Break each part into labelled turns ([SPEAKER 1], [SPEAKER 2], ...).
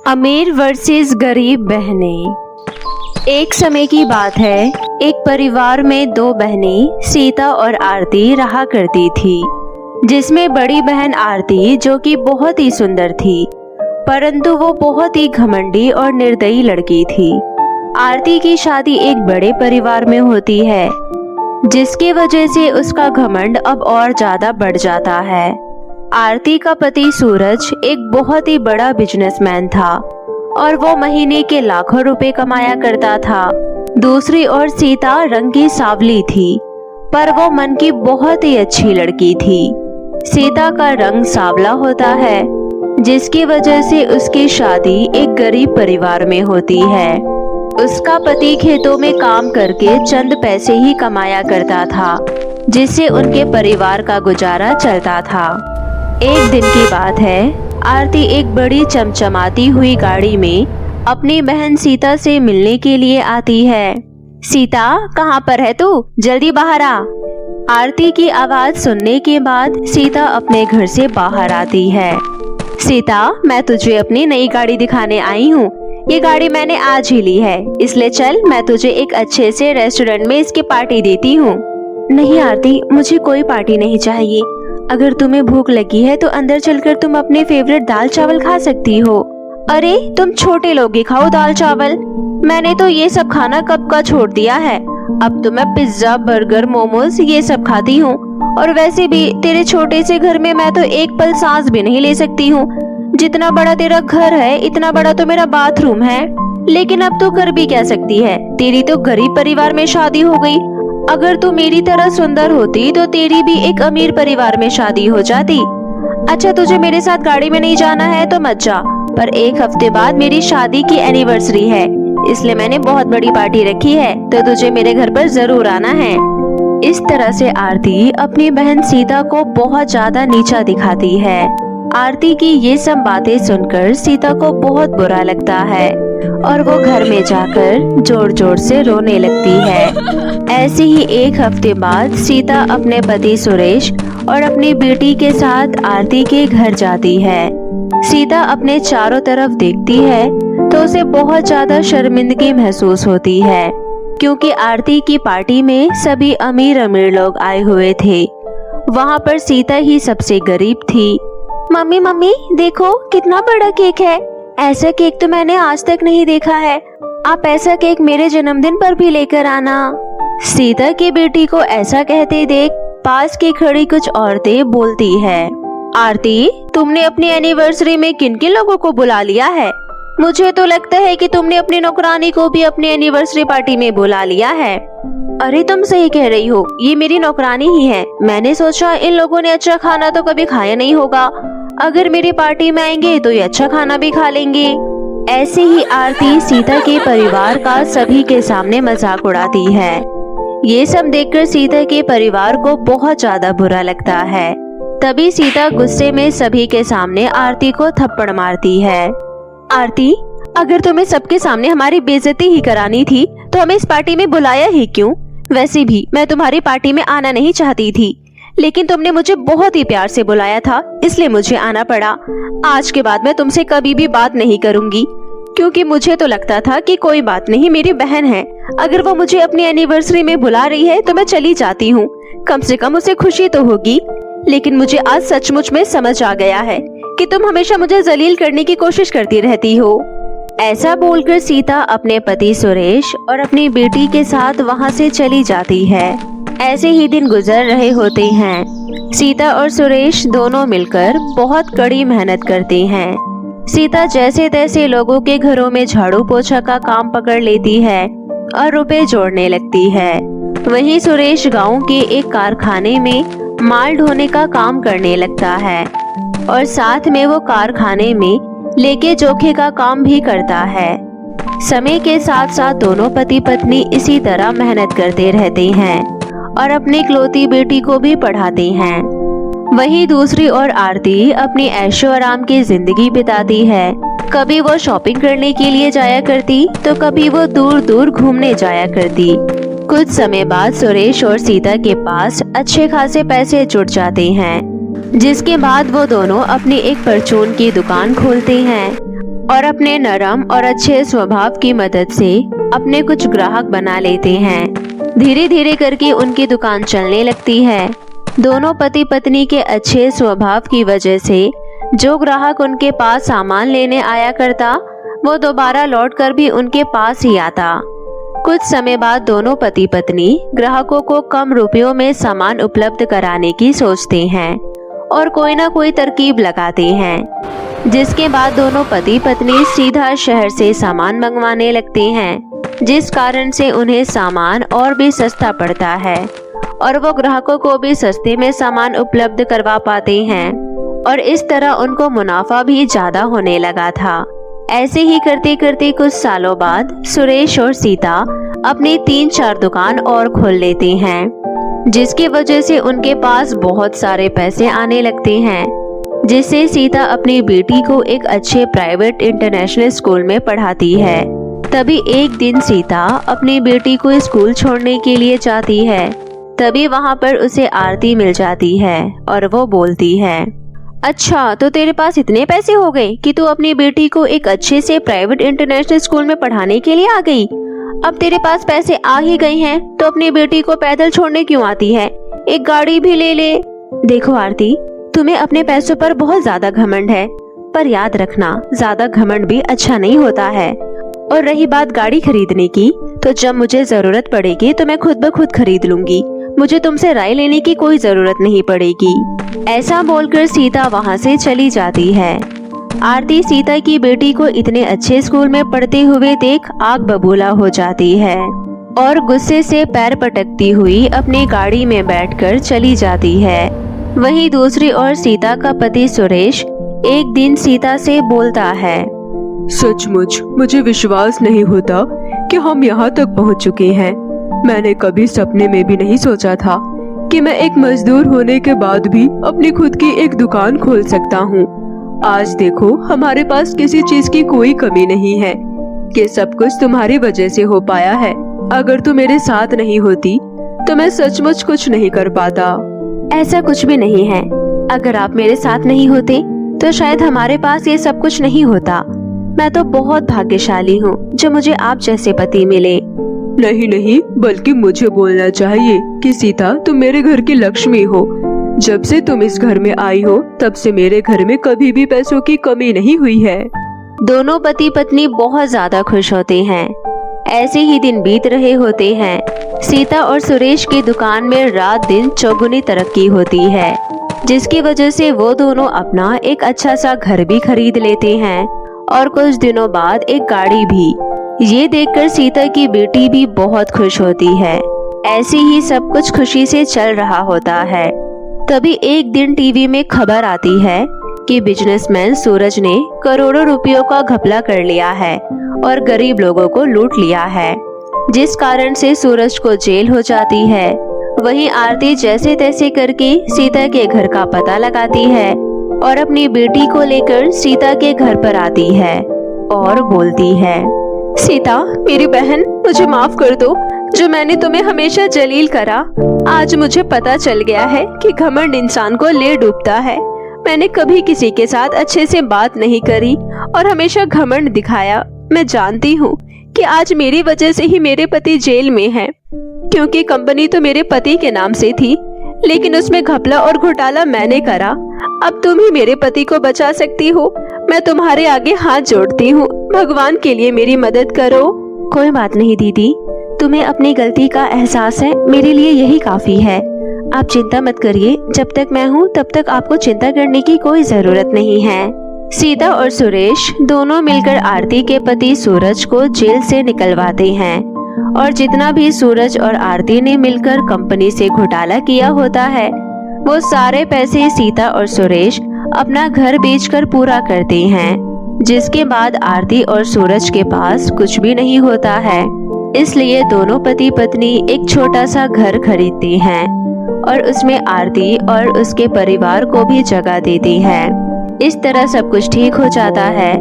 [SPEAKER 1] अमीर वर्सेस गरीब बहनें। एक समय की बात है, एक परिवार में दो बहनें सीता और आरती रहा करती थी। जिसमें बड़ी बहन आरती, जो कि बहुत ही सुंदर थी, परंतु वो बहुत ही घमंडी और निर्दयी लड़की थी। आरती की शादी एक बड़े परिवार में होती है, जिसकी वजह से उसका घमंड अब और ज्यादा बढ़ जाता है। आरती का पति सूरज एक बहुत ही बड़ा बिजनेसमैन था और वो महीने के लाखों रुपए कमाया करता था। दूसरी ओर सीता रंग की सांवली थी, पर वो मन की बहुत ही अच्छी लड़की थी। सीता का रंग सांवला होता है, जिसकी वजह से उसकी शादी एक गरीब परिवार में होती है। उसका पति खेतों में काम करके चंद पैसे ही कमाया करता था, जिससे उनके परिवार का गुजारा चलता था। एक दिन की बात है, आरती एक बड़ी चमचमाती हुई गाड़ी में अपनी बहन सीता से मिलने के लिए आती है। सीता, कहाँ पर है तू? जल्दी बाहर आ। आरती की आवाज सुनने के बाद सीता अपने घर से बाहर आती है। सीता, मैं तुझे अपनी नई गाड़ी दिखाने आई हूँ। ये गाड़ी मैंने आज ही ली है, इसलिए चल मैं तुझे एक अच्छे से रेस्टोरेंट में इसकी पार्टी देती हूँ। नहीं आरती, मुझे कोई पार्टी नहीं चाहिए। अगर तुम्हें भूख लगी है तो अंदर चलकर तुम अपने फेवरेट दाल चावल खा सकती हो। अरे तुम छोटे लोग ही खाओ दाल चावल, मैंने तो ये सब खाना कब का छोड़ दिया है। अब तो मैं पिज्जा, बर्गर, मोमोज ये सब खाती हूँ। और वैसे भी तेरे छोटे से घर में मैं तो एक पल सांस भी नहीं ले सकती हूँ। जितना बड़ा तेरा घर है, इतना बड़ा तो मेरा बाथरूम है। लेकिन अब तो कर भी क्या सकती है, तेरी तो गरीब परिवार में शादी हो गई। अगर तू मेरी तरह सुंदर होती तो तेरी भी एक अमीर परिवार में शादी हो जाती। अच्छा, तुझे मेरे साथ गाड़ी में नहीं जाना है तो मत जा, पर एक हफ्ते बाद मेरी शादी की एनिवर्सरी है, इसलिए मैंने बहुत बड़ी पार्टी रखी है, तो तुझे मेरे घर पर जरूर आना है। इस तरह से आरती अपनी बहन सीता को बहुत ज्यादा नीचा दिखाती है। आरती की ये सब बातें सुनकर सीता को बहुत बुरा लगता है और वो घर में जाकर जोर जोर से रोने लगती है। ऐसे ही एक हफ्ते बाद सीता अपने पति सुरेश और अपनी बेटी के साथ आरती के घर जाती है। सीता अपने चारों तरफ देखती है तो उसे बहुत ज्यादा शर्मिंदगी महसूस होती है, क्योंकि आरती की पार्टी में सभी अमीर अमीर लोग आए हुए थे। वहाँ पर सीता ही सबसे गरीब थी। मम्मी मम्मी देखो कितना बड़ा केक है, ऐसा केक तो मैंने आज तक नहीं देखा है। आप ऐसा केक मेरे जन्मदिन पर भी लेकर आना। सीता की बेटी को ऐसा कहते देख पास की खड़ी कुछ औरतें बोलती है, आरती, तुमने अपनी एनिवर्सरी में किन किन लोगों को बुला लिया है? मुझे तो लगता है कि तुमने अपनी नौकरानी को भी अपनी एनिवर्सरी पार्टी में बुला लिया है। अरे तुम सही कह रही हो, ये मेरी नौकरानी ही है। मैंने सोचा इन लोगों ने अच्छा खाना तो कभी खाया नहीं होगा, अगर मेरी पार्टी में आएंगे तो ये अच्छा खाना भी खा लेंगे। ऐसे ही आरती सीता के परिवार का सभी के सामने मजाक उड़ाती है। ये सब देखकर सीता के परिवार को बहुत ज्यादा बुरा लगता है। तभी सीता गुस्से में सभी के सामने आरती को थप्पड़ मारती है। आरती, अगर तुम्हें सबके सामने हमारी बेइज्जती ही करानी थी तो हमें इस पार्टी में बुलाया ही क्यों? वैसे भी मैं तुम्हारी पार्टी में आना नहीं चाहती थी, लेकिन तुमने मुझे बहुत ही प्यार से बुलाया था, इसलिए मुझे आना पड़ा। आज के बाद मैं तुमसे कभी भी बात नहीं करूंगी, क्योंकि मुझे तो लगता था कि कोई बात नहीं, मेरी बहन है, अगर वो मुझे अपनी एनिवर्सरी में बुला रही है तो मैं चली जाती हूँ, कम से कम उसे खुशी तो होगी। लेकिन मुझे आज सचमुच में समझ आ गया है कि तुम हमेशा मुझे जलील करने की कोशिश करती रहती हो। ऐसा बोलकर सीता अपने पति सुरेश और अपनी बेटी के साथ वहाँ से चली जाती है। ऐसे ही दिन गुजर रहे होते हैं। सीता और सुरेश दोनों मिलकर बहुत कड़ी मेहनत करते हैं। सीता जैसे तैसे लोगों के घरों में झाड़ू पोछा का काम पकड़ लेती है और रुपए जोड़ने लगती है। वहीं सुरेश गांव के एक कारखाने में माल ढोने का काम करने लगता है और साथ में वो कारखाने में लेके जोखे का काम भी करता है। समय के साथ साथ दोनों पति पत्नी इसी तरह मेहनत करते रहते हैं और अपनी इकलौती बेटी को भी पढ़ाते हैं। वहीं दूसरी ओर आरती अपनी ऐशो आराम की जिंदगी बिताती है। कभी वो शॉपिंग करने के लिए जाया करती तो कभी वो दूर दूर घूमने जाया करती। कुछ समय बाद सुरेश और सीता के पास अच्छे खासे पैसे जुट जाते हैं, जिसके बाद वो दोनों अपनी एक परचून की दुकान खोलते हैं और अपने नरम और अच्छे स्वभाव की मदद से अपने कुछ ग्राहक बना लेते हैं। धीरे धीरे करके उनकी दुकान चलने लगती है। दोनों पति पत्नी के अच्छे स्वभाव की वजह से जो ग्राहक उनके पास सामान लेने आया करता वो दोबारा लौटकर भी उनके पास ही आता। कुछ समय बाद दोनों पति पत्नी ग्राहकों को कम रुपयों में सामान उपलब्ध कराने की सोचते हैं और कोई ना कोई तरकीब लगाते हैं, जिसके बाद दोनों पति पत्नी सीधा शहर से सामान मंगवाने लगते हैं, जिस कारण से उन्हें सामान और भी सस्ता पड़ता है और वो ग्राहकों को भी सस्ते में सामान उपलब्ध करवा पाते हैं और इस तरह उनको मुनाफा भी ज्यादा होने लगा था। ऐसे ही करते करते कुछ सालों बाद सुरेश और सीता अपनी 3-4 दुकान और खोल लेते हैं, जिसकी वजह से उनके पास बहुत सारे पैसे आने लगते हैं, जिससे सीता अपनी बेटी को एक अच्छे प्राइवेट इंटरनेशनल स्कूल में पढ़ाती है। तभी एक दिन सीता अपनी बेटी को स्कूल छोड़ने के लिए जाती है। तभी वहाँ पर उसे आरती मिल जाती है और वो बोलती है, अच्छा तो तेरे पास इतने पैसे हो गए कि तू अपनी बेटी को एक अच्छे से प्राइवेट इंटरनेशनल स्कूल में पढ़ाने के लिए आ गई। अब तेरे पास पैसे आ ही गए हैं तो अपनी बेटी को पैदल छोड़ने क्यों आती है, एक गाड़ी भी ले ले। देखो आरती, तुम्हें अपने पैसों पर बहुत ज्यादा घमंड है, पर याद रखना ज्यादा घमंड भी अच्छा नहीं होता है। और रही बात गाड़ी खरीदने की, तो जब मुझे जरूरत पड़ेगी तो मैं खुद ब खुद खरीद लूंगी, मुझे तुमसे राय लेने की कोई जरूरत नहीं पड़ेगी। ऐसा बोलकर सीता वहाँ से चली जाती है। आरती सीता की बेटी को इतने अच्छे स्कूल में पढ़ते हुए देख आग बबूला हो जाती है और गुस्से से पैर पटकती हुई अपनी गाड़ी में बैठकर चली जाती है। वहीं दूसरी ओर सीता का पति सुरेश एक दिन सीता से बोलता है,
[SPEAKER 2] सचमुच मुझे विश्वास नहीं होता कि हम यहाँ तक पहुँच चुके हैं। मैंने कभी सपने में भी नहीं सोचा था कि मैं एक मजदूर होने के बाद भी अपनी खुद की एक दुकान खोल सकता हूँ। आज देखो हमारे पास किसी चीज की कोई कमी नहीं है। ये सब कुछ तुम्हारी वजह से हो पाया है। अगर तू मेरे साथ नहीं होती तो मैं सचमुच कुछ नहीं कर पाता।
[SPEAKER 1] ऐसा कुछ भी नहीं है, अगर आप मेरे साथ नहीं होते तो शायद हमारे पास ये सब कुछ नहीं होता। मैं तो बहुत भाग्यशाली हूँ जो मुझे आप जैसे पति मिले।
[SPEAKER 2] नहीं नहीं, बल्कि मुझे बोलना चाहिए कि सीता तुम मेरे घर की लक्ष्मी हो। जब से तुम इस घर में आई हो तब से मेरे घर में कभी भी पैसों की कमी नहीं हुई है।
[SPEAKER 1] दोनों पति पत्नी बहुत ज्यादा खुश होते हैं। ऐसे ही दिन बीत रहे होते हैं। सीता और सुरेश की दुकान में रात दिन चौगुनी तरक्की होती है, जिसकी वजह से वो दोनों अपना एक अच्छा सा घर भी खरीद लेते हैं और कुछ दिनों बाद एक गाड़ी भी। ये देखकर सीता की बेटी भी बहुत खुश होती है। ऐसे ही सब कुछ खुशी से चल रहा होता है। तभी एक दिन टीवी में खबर आती है कि बिजनेसमैन सूरज ने करोड़ों रुपयों का घपला कर लिया है और गरीब लोगों को लूट लिया है, जिस कारण से सूरज को जेल हो जाती है। वहीं आरती जैसे तैसे करके सीता के घर का पता लगाती है और अपनी बेटी को लेकर सीता के घर पर आती है और बोलती है, सीता मेरी बहन, मुझे माफ कर दो जो मैंने तुम्हें हमेशा जलील करा। आज मुझे पता चल गया है कि घमंड इंसान को ले डूबता है। मैंने कभी किसी के साथ अच्छे से बात नहीं करी और हमेशा घमंड दिखाया। मैं जानती हूँ कि आज मेरी वजह से ही मेरे पति जेल में हैं, क्योंकि कंपनी तो मेरे पति के नाम से थी, लेकिन उसमें घपला और घोटाला मैंने करा। अब तुम ही मेरे पति को बचा सकती हो। मैं तुम्हारे आगे हाथ जोड़ती हूँ, भगवान के लिए मेरी मदद करो। कोई बात नहीं दीदी, तुम्हें अपनी गलती का एहसास है, मेरे लिए यही काफी है। आप चिंता मत करिए, जब तक मैं हूँ तब तक आपको चिंता करने की कोई जरूरत नहीं है। सीता और सुरेश दोनों मिलकर आरती के पति सूरज को जेल से निकलवाते हैं और जितना भी सूरज और आरती ने मिलकर कंपनी से घोटाला किया होता है, वो सारे पैसे सीता और सुरेश अपना घर बेचकर पूरा करते हैं, जिसके बाद आरती और सूरज के पास कुछ भी नहीं होता है। इसलिए दोनों पति पत्नी एक छोटा सा घर खरीदते हैं और उसमें आरती और उसके परिवार को भी जगह देते हैं। इस तरह सब कुछ ठीक हो जाता है।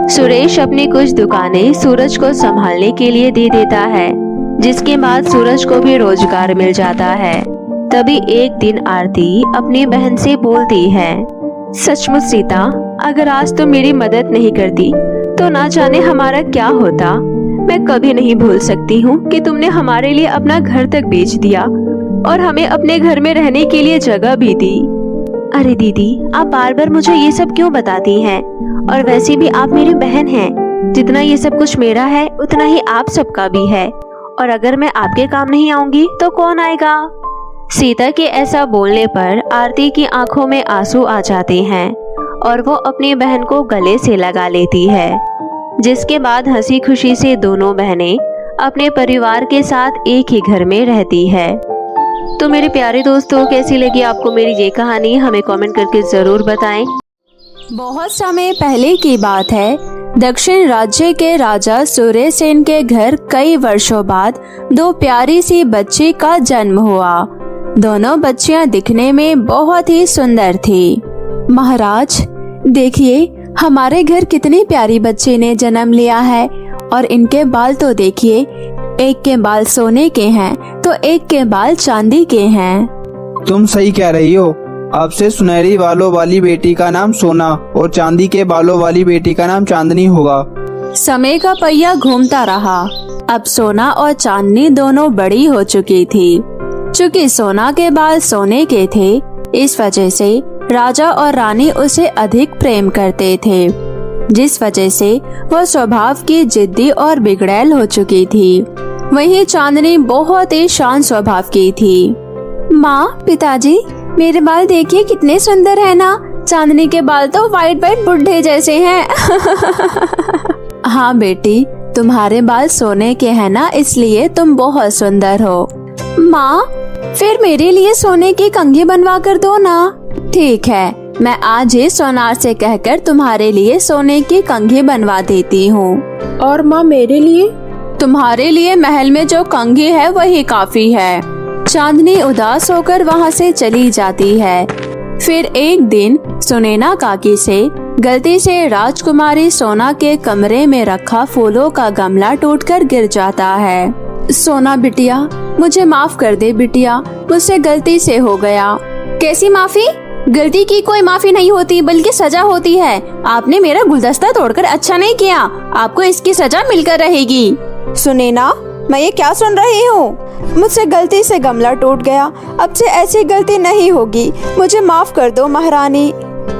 [SPEAKER 1] सुरेश अपनी कुछ दुकानें सूरज को संभालने के लिए दे देता है, जिसके बाद सूरज को भी रोजगार मिल जाता है। तभी एक दिन आरती अपनी बहन से बोलती है, सचमुच सीता, अगर आज तुम मेरी मदद नहीं करती तो ना जाने हमारा क्या होता। मैं कभी नहीं भूल सकती हूँ कि तुमने हमारे लिए अपना घर तक बेच दिया और हमें अपने घर में रहने के लिए जगह भी दी। अरे दीदी, आप बार बार मुझे ये सब क्यों बताती हैं? और वैसे भी आप मेरी बहन हैं। जितना ये सब कुछ मेरा है उतना ही आप सबका भी है। और अगर मैं आपके काम नहीं आऊंगी तो कौन आएगा? सीता के ऐसा बोलने पर आरती की आंखों में आंसू आ जाते हैं और वो अपनी बहन को गले से लगा लेती है, जिसके बाद हंसी खुशी से दोनों बहनें अपने परिवार के साथ एक ही घर में रहती है। तो मेरे प्यारे दोस्तों, कैसी लगी आपको मेरी ये कहानी? हमें कमेंट करके ज़रूर बताएं। बहुत समय पहले की बात है। दक्षिण राज्य के राजा सूर्यसेन के घर कई वर्षों बाद दो प्यारी सी बच्ची का जन्म हुआ। दोनों बच्चियां दिखने में बहुत ही सुंदर थी। महाराज देखिए, हमारे घर कितनी प्यारी बच्ची ने जन्म लिया है और इनके बाल तो देखिए, एक के बाल सोने के हैं तो एक के बाल चांदी के हैं।
[SPEAKER 3] तुम सही कह रही हो। अब से सुनहरी बालों वाली बेटी का नाम सोना और चांदी के बालों वाली बेटी का नाम चांदनी होगा।
[SPEAKER 1] समय का पहिया घूमता रहा। अब सोना और चांदनी दोनों बड़ी हो चुकी थी। चूँकि सोना के बाल सोने के थे, इस वजह से राजा और रानी उसे अधिक प्रेम करते थे, जिस वजह से वह स्वभाव की जिद्दी और बिगड़ैल हो चुकी थी। वहीं चांदनी बहुत ही शांत स्वभाव की थी। माँ, पिताजी, मेरे बाल देखिए कितने सुंदर है ना। चांदनी के बाल तो वाइट वाइट बुढ़े जैसे हैं। हाँ बेटी, तुम्हारे बाल सोने के हैं ना, इसलिए तुम बहुत सुंदर हो। माँ, फिर मेरे लिए सोने की कंघी बनवा कर दो ना। ठीक है, मैं आज ही सोनार से कहकर तुम्हारे लिए सोने की कंघी बनवा देती हूँ।
[SPEAKER 4] और माँ, मेरे लिए?
[SPEAKER 1] तुम्हारे लिए महल में जो कंघी है वही काफी है। चांदनी उदास होकर वहाँ से चली जाती है। फिर एक दिन सुनैना काकी से गलती से राजकुमारी सोना के कमरे में रखा फूलों का गमला टूटकर गिर जाता है। सोना बिटिया, मुझे माफ कर दे बिटिया, मुझसे गलती से हो गया। कैसी माफी? गलती की कोई माफी नहीं होती, बल्कि सजा होती है। आपने मेरा गुलदस्ता तोड़कर अच्छा नहीं किया, आपको इसकी सजा मिलकर रहेगी।
[SPEAKER 4] सुनैना, मैं ये क्या सुन रही हूँ? मुझसे गलती से गमला टूट गया, अब से ऐसी गलती नहीं होगी। मुझे माफ कर दो महारानी।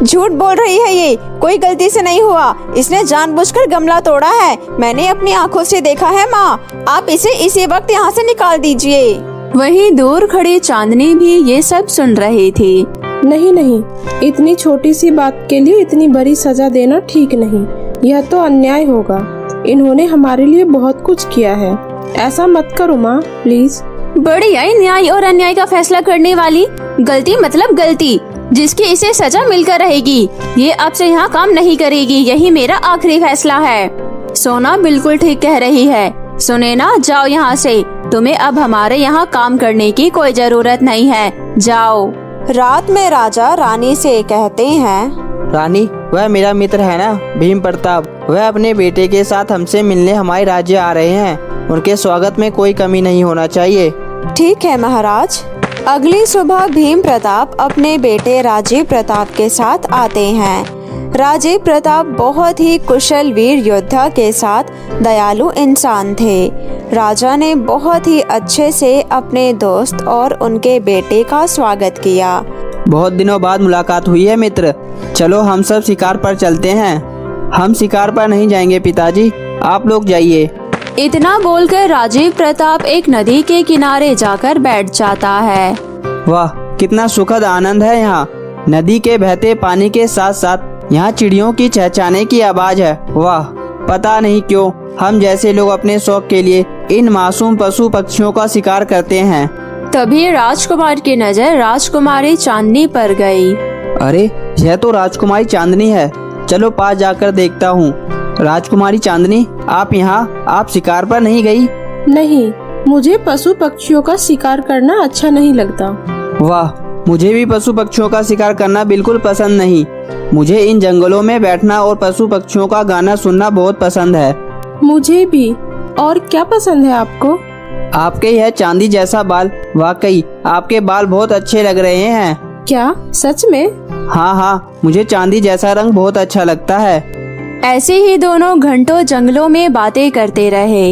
[SPEAKER 4] झूठ बोल रही है ये, कोई गलती से नहीं हुआ। इसने जानबूझकर गमला तोड़ा है, मैंने अपनी आंखों से देखा है। माँ, आप इसे इसी वक्त यहाँ से निकाल दीजिए।
[SPEAKER 1] वहीं दूर खड़ी चांदनी भी ये सब सुन रही थी।
[SPEAKER 5] नहीं नहीं, इतनी छोटी सी बात के लिए इतनी बड़ी सजा देना ठीक नहीं। यह तो अन्याय होगा। इन्होंने हमारे लिए बहुत कुछ किया है, ऐसा मत करो माँ, प्लीज।
[SPEAKER 1] बड़ी आई न्याय और अन्याय का फैसला करने वाली। गलती मतलब गलती, जिसकी इसे सजा मिलकर रहेगी। ये अब से यहाँ काम नहीं करेगी, यही मेरा आखिरी फैसला है। सोना बिल्कुल ठीक कह रही है। सुनैना, जाओ यहाँ से। तुम्हें अब हमारे यहाँ काम करने की कोई जरूरत नहीं है, जाओ।
[SPEAKER 4] रात में राजा रानी से कहते हैं,
[SPEAKER 6] रानी, वह मेरा मित्र है ना, भीम प्रताप। वह अपने बेटे के साथ हमसे मिलने हमारे राज्य आ रहे हैं। उनके स्वागत में कोई कमी नहीं होना चाहिए।
[SPEAKER 4] ठीक है महाराज। अगली सुबह भीम प्रताप अपने बेटे राजीव प्रताप के साथ आते हैं। राजीव प्रताप बहुत ही कुशल वीर योद्धा के साथ दयालु इंसान थे। राजा ने बहुत ही अच्छे से अपने दोस्त और उनके बेटे का स्वागत किया।
[SPEAKER 6] बहुत दिनों बाद मुलाकात हुई है मित्र, चलो हम सब शिकार पर चलते हैं। हम शिकार पर नहीं जाएंगे पिताजी, आप लोग जाइए।
[SPEAKER 1] इतना बोलकर राजीव प्रताप एक नदी के किनारे जाकर बैठ जाता है।
[SPEAKER 6] वाह, कितना सुखद आनंद है यहाँ। नदी के बहते पानी के साथ साथ यहाँ चिड़ियों की चहचहाने की आवाज है। वाह, पता नहीं क्यों हम जैसे लोग अपने शौक के लिए इन मासूम पशु पक्षियों का शिकार करते हैं।
[SPEAKER 1] तभी राजकुमार की नजर राजकुमारी चांदनी पर गई।
[SPEAKER 6] अरे, यह तो राजकुमारी चांदनी है, चलो पास जाकर देखता हूँ। राजकुमारी चांदनी, आप यहाँ, आप शिकार पर नहीं गई?
[SPEAKER 5] नहीं, मुझे पशु पक्षियों का शिकार करना अच्छा नहीं लगता।
[SPEAKER 6] वाह, मुझे भी पशु पक्षियों का शिकार करना बिल्कुल पसंद नहीं। मुझे इन जंगलों में बैठना और पशु पक्षियों का गाना सुनना बहुत पसंद है।
[SPEAKER 5] मुझे भी। और क्या पसंद है आपको?
[SPEAKER 6] आपके यह चांदी जैसा बाल, वाकई आपके बाल बहुत अच्छे लग रहे हैं।
[SPEAKER 5] क्या सच में?
[SPEAKER 6] हाँ हाँ, मुझे चांदी जैसा रंग बहुत अच्छा लगता है।
[SPEAKER 1] ऐसे ही दोनों घंटों जंगलों में बातें करते रहे।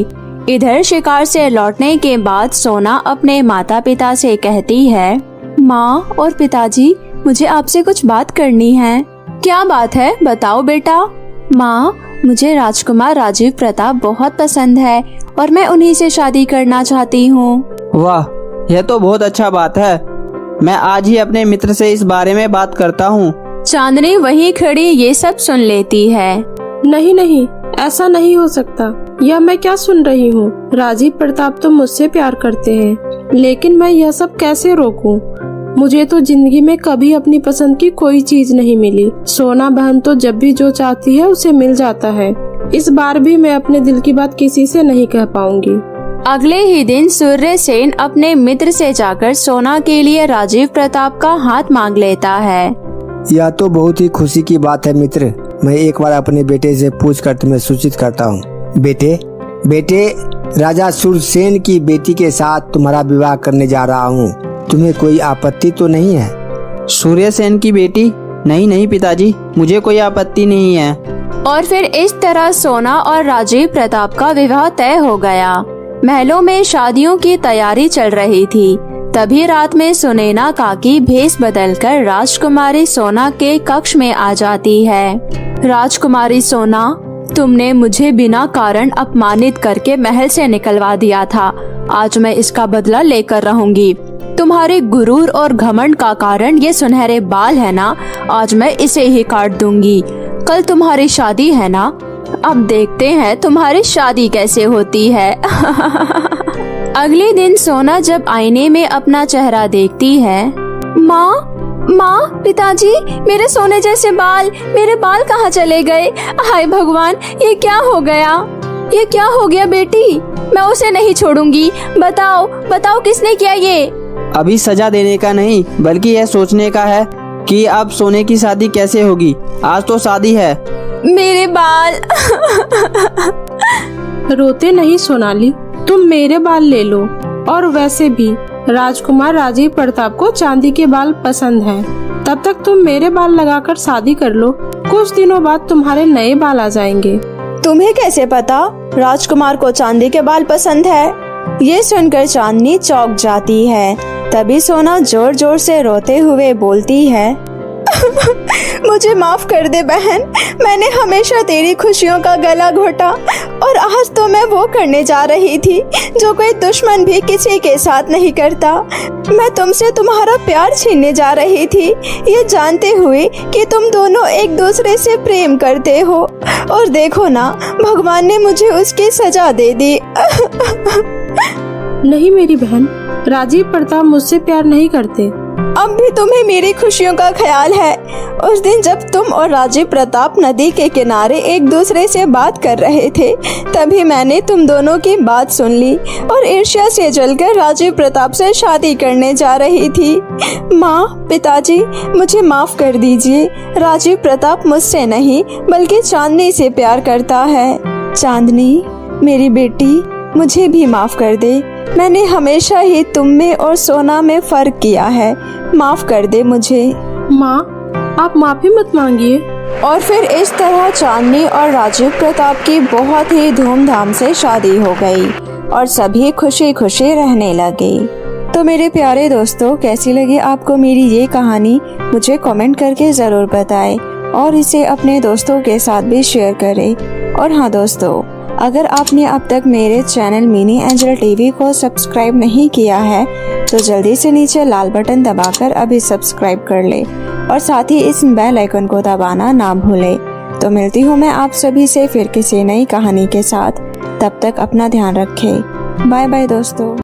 [SPEAKER 1] इधर शिकार से लौटने के बाद सोना अपने माता पिता से कहती है, माँ और पिताजी, मुझे आपसे कुछ बात करनी है। क्या बात है, बताओ बेटा। माँ, मुझे राजकुमार राजीव प्रताप बहुत पसंद है और मैं उन्हीं से शादी करना चाहती हूँ।
[SPEAKER 6] वाह, यह तो बहुत अच्छा बात है। मैं आज ही अपने मित्र से इस बारे में बात करता हूँ।
[SPEAKER 1] चांदनी वहीं खड़ी ये सब सुन लेती है।
[SPEAKER 5] नहीं नहीं, ऐसा नहीं हो सकता। यह मैं क्या सुन रही हूँ? राजीव प्रताप तो मुझसे प्यार करते हैं, लेकिन मैं यह सब कैसे रोकूं? मुझे तो जिंदगी में कभी अपनी पसंद की कोई चीज नहीं मिली। सोना बहन तो जब भी जो चाहती है उसे मिल जाता है। इस बार भी मैं अपने दिल की बात किसी से नहीं कह पाऊंगी।
[SPEAKER 1] अगले ही दिन सूर्यसेन अपने मित्र से जाकर सोना के लिए राजीव प्रताप का हाथ मांग लेता है।
[SPEAKER 7] यह तो बहुत ही खुशी की बात है मित्र। मैं एक बार अपने बेटे से पूछ कर तुम्हें सूचित करता हूँ। बेटे, राजा सूरसेन की बेटी के साथ तुम्हारा विवाह करने जा रहा हूँ। तुम्हें कोई आपत्ति तो नहीं है?
[SPEAKER 6] सूर्यसेन की बेटी? नहीं पिताजी, मुझे कोई आपत्ति नहीं है।
[SPEAKER 1] और फिर इस तरह सोना और राजीव प्रताप का विवाह तय हो गया। महलों में शादियों की तैयारी चल रही थी। तभी रात में सुनैना काकी भेष बदलकर राजकुमारी सोना के कक्ष में आ जाती है। राजकुमारी सोना, तुमने मुझे बिना कारण अपमानित करके महल से निकलवा दिया था। आज मैं इसका बदला लेकर रहूंगी। तुम्हारे गुरूर और घमंड का कारण ये सुनहरे बाल है ना, आज मैं इसे ही काट दूंगी। कल तुम्हारी शादी है ना, अब देखते हैं तुम्हारी शादी कैसे होती है। अगले दिन सोना जब आईने में अपना चेहरा देखती है, माँ, पिताजी, मेरे सोने जैसे बाल, मेरे बाल कहाँ चले गए? हाय भगवान, ये क्या हो गया? ये क्या हो गया बेटी? मैं उसे नहीं छोड़ूंगी। बताओ किसने किया ये?
[SPEAKER 6] अभी सजा देने का नहीं, बल्कि यह सोचने का है कि अब सोने की शादी कैसे होगी। आज तो शादी है।
[SPEAKER 1] मेरे बाल।
[SPEAKER 5] रोते नहीं सोनाली, तुम मेरे बाल ले लो। और वैसे भी राजकुमार राजीव प्रताप को चांदी के बाल पसंद हैं। तब तक तुम मेरे बाल लगाकर शादी कर लो। कुछ दिनों बाद तुम्हारे नए बाल आ जाएंगे।
[SPEAKER 4] तुम्हें कैसे पता राजकुमार को चांदी के बाल पसंद है? ये सुनकर चांदनी चौंक जाती है। तभी सोना जोर जोर से रोते हुए बोलती है, मुझे माफ कर दे बहन, मैंने हमेशा तेरी खुशियों का गला घोटा और आज तो मैं वो करने जा रही थी जो कोई दुश्मन भी किसी के साथ नहीं करता। मैं तुमसे तुम्हारा प्यार छीनने जा रही थी, ये जानते हुए कि तुम दोनों एक दूसरे से प्रेम करते हो। और देखो ना, भगवान ने मुझे उसकी सजा दे दी।
[SPEAKER 5] नहीं मेरी बहन, राजीव प्रताप मुझसे प्यार नहीं करते।
[SPEAKER 4] अब भी तुम्हें मेरी खुशियों का ख्याल है। उस दिन जब तुम और राजीव प्रताप नदी के किनारे एक दूसरे से बात कर रहे थे, तभी मैंने तुम दोनों की बात सुन ली और ईर्ष्या से जलकर राजीव प्रताप से शादी करने जा रही थी। माँ, पिताजी, मुझे माफ कर दीजिए। राजीव प्रताप मुझसे नहीं बल्कि चांदनी से प्यार करता है। चांदनी, मेरी बेटी, मुझे भी माफ कर दे। मैंने हमेशा ही तुम में और सोना में फर्क किया है। माफ कर दे मुझे।
[SPEAKER 5] माँ, आप माफी मत मांगिए।
[SPEAKER 4] और फिर इस तरह चांदनी और राजीव प्रताप की बहुत ही धूमधाम से शादी हो गई और सभी खुशी खुशी रहने लगे। तो मेरे प्यारे दोस्तों, कैसी लगी आपको मेरी ये कहानी? मुझे कमेंट करके ज़रूर बताएं और इसे अपने दोस्तों के साथ भी शेयर करें। और हाँ दोस्तों, अगर आपने अब तक मेरे चैनल मिनी एंजल टीवी को सब्सक्राइब नहीं किया है तो जल्दी से नीचे लाल बटन दबाकर अभी सब्सक्राइब कर ले और साथ ही इस बेल आइकन को दबाना ना भूले। तो मिलती हूँ मैं आप सभी से फिर किसी नई कहानी के साथ। तब तक अपना ध्यान रखें। बाय बाय दोस्तों।